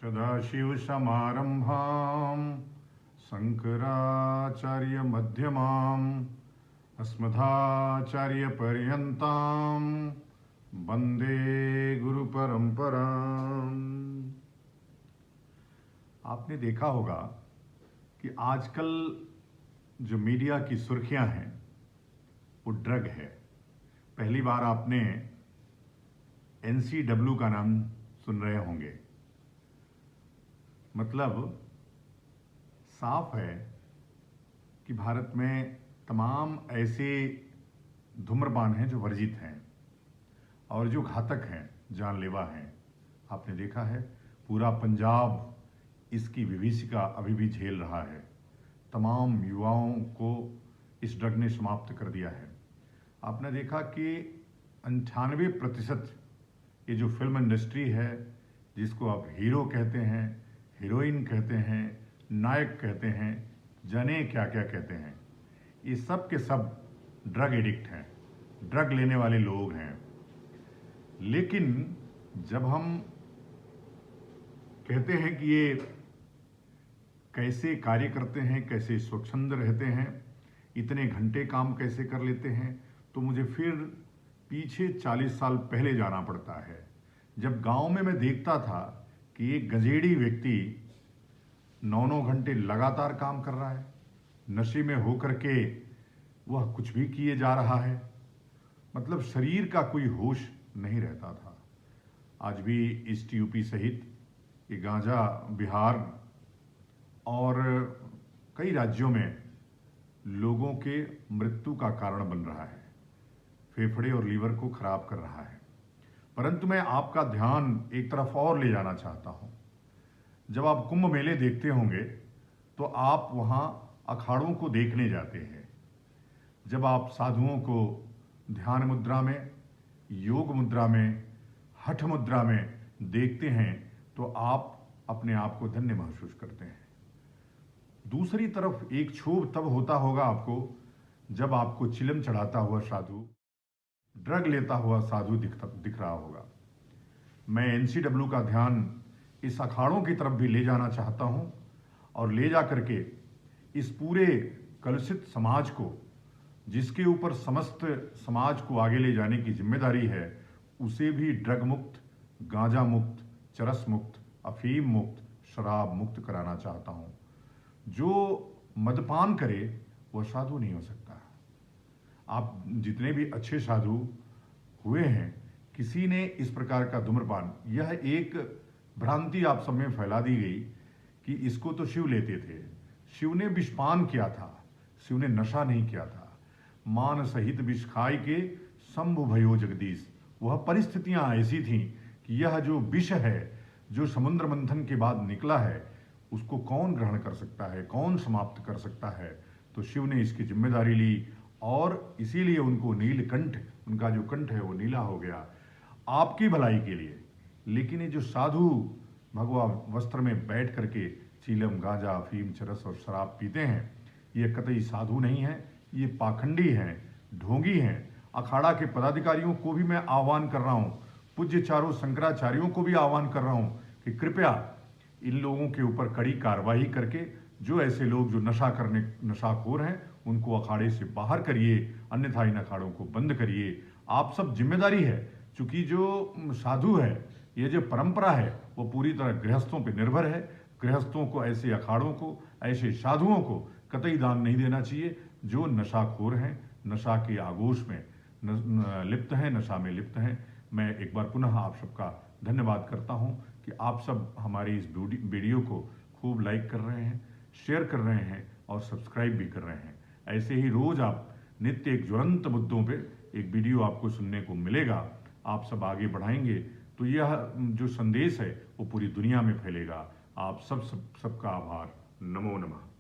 सदाशिवसमारम्भां शङ्कराचार्यमध्यमाम् अस्मदाचार्यपर्यन्तां वन्दे गुरुपरंपराम्। आपने देखा होगा कि आजकल जो मीडिया की सुर्खियां हैं वो ड्रग है। पहली बार आपने NCW का नाम सुन रहे होंगे। मतलब साफ है कि भारत में तमाम ऐसे धूम्रपान हैं जो वर्जित हैं और जो घातक हैं, जानलेवा हैं। आपने देखा है पूरा पंजाब इसकी विभीषिका अभी भी झेल रहा है। तमाम युवाओं को इस ड्रग ने समाप्त कर दिया है। आपने देखा कि 98% ये जो फिल्म इंडस्ट्री है, जिसको आप हीरो कहते हैं, हीरोइन कहते हैं, नायक कहते हैं, जाने क्या क्या कहते हैं, ये सब के सब ड्रग एडिक्ट हैं, ड्रग लेने वाले लोग हैं। लेकिन जब हम कहते हैं कि ये कैसे कार्य करते हैं, कैसे स्वच्छंद रहते हैं, इतने घंटे काम कैसे कर लेते हैं, तो मुझे फिर पीछे 40 साल पहले जाना पड़ता है, जब गांव में मैं देखता था कि एक गंजेड़ी व्यक्ति 9-9 घंटे लगातार काम कर रहा है, नशे में होकर के वह कुछ भी किए जा रहा है। मतलब शरीर का कोई होश नहीं रहता था। आज भी ईस्ट यूपी सहित ये गांजा बिहार और कई राज्यों में लोगों के मृत्यु का कारण बन रहा है, फेफड़े और लीवर को खराब कर रहा है। परंतु मैं आपका ध्यान एक तरफ और ले जाना चाहता हूं। जब आप कुंभ मेले देखते होंगे तो आप वहां अखाड़ों को देखने जाते हैं। जब आप साधुओं को ध्यान मुद्रा में, योग मुद्रा में, हठ मुद्रा में देखते हैं तो आप अपने आप को धन्य महसूस करते हैं। दूसरी तरफ एक क्षोभ तब होता होगा आपको जब आपको चिलम चढ़ाता हुआ साधु, ड्रग लेता हुआ साधु दिख रहा होगा। मैं NCW का ध्यान इस अखाड़ों की तरफ भी ले जाना चाहता हूं और ले जा करके इस पूरे कलुषित समाज को, जिसके ऊपर समस्त समाज को आगे ले जाने की जिम्मेदारी है, उसे भी ड्रग मुक्त, गांजा मुक्त, चरस मुक्त, अफीम मुक्त, शराब मुक्त कराना चाहता हूं। जो मदपान करे वह साधु नहीं हो सकता। आप जितने भी अच्छे साधु हुए हैं, किसी ने इस प्रकार का धूम्रपान, यह एक भ्रांति आप सब में फैला दी गई कि इसको तो शिव लेते थे। शिव ने विषपान किया था, शिव ने नशा नहीं किया था। मान सहित विष खाई के शंभु भयो जगदीश। वह परिस्थितियां ऐसी थीं कि यह जो विष है, जो समुद्र मंथन के बाद निकला है, उसको कौन ग्रहण कर सकता है, कौन समाप्त कर सकता है। तो शिव ने इसकी जिम्मेदारी ली और इसीलिए उनको नीलकंठ, उनका जो कंठ है वो नीला हो गया, आपकी भलाई के लिए। लेकिन ये जो साधु भगवा वस्त्र में बैठ करके चीलम, गांजा, अफीम, चरस और शराब पीते हैं, ये कतई साधु नहीं है, ये पाखंडी हैं, ढोंगी हैं। अखाड़ा के पदाधिकारियों को भी मैं आह्वान कर रहा हूँ, पूज्य चारों शंकराचार्यों को भी आह्वान कर रहा हूँ कि कृपया इन लोगों के ऊपर कड़ी कार्रवाई करके जो ऐसे लोग जो नशाखोर हैं उनको अखाड़े से बाहर करिए, अन्यथा इन अखाड़ों को बंद करिए। आप सब जिम्मेदारी है, चूंकि जो साधु है, ये जो परंपरा है वो पूरी तरह गृहस्थों पर निर्भर है। गृहस्थों को, ऐसे अखाड़ों को, ऐसे साधुओं को कतई दान नहीं देना चाहिए जो नशाखोर हैं, नशा के आगोश में लिप्त हैं, नशा में लिप्त हैं। मैं एक बार पुनः आप सबका धन्यवाद करता हूं कि आप सब हमारी इस वीडियो को खूब लाइक कर रहे हैं, शेयर कर रहे हैं और सब्सक्राइब भी कर रहे हैं। ऐसे ही रोज आप नित्य एक ज्वलंत मुद्दों पे एक वीडियो आपको सुनने को मिलेगा। आप सब आगे बढ़ाएंगे तो यह जो संदेश है वो पूरी दुनिया में फैलेगा। आप सबका आभार। नमो नमः।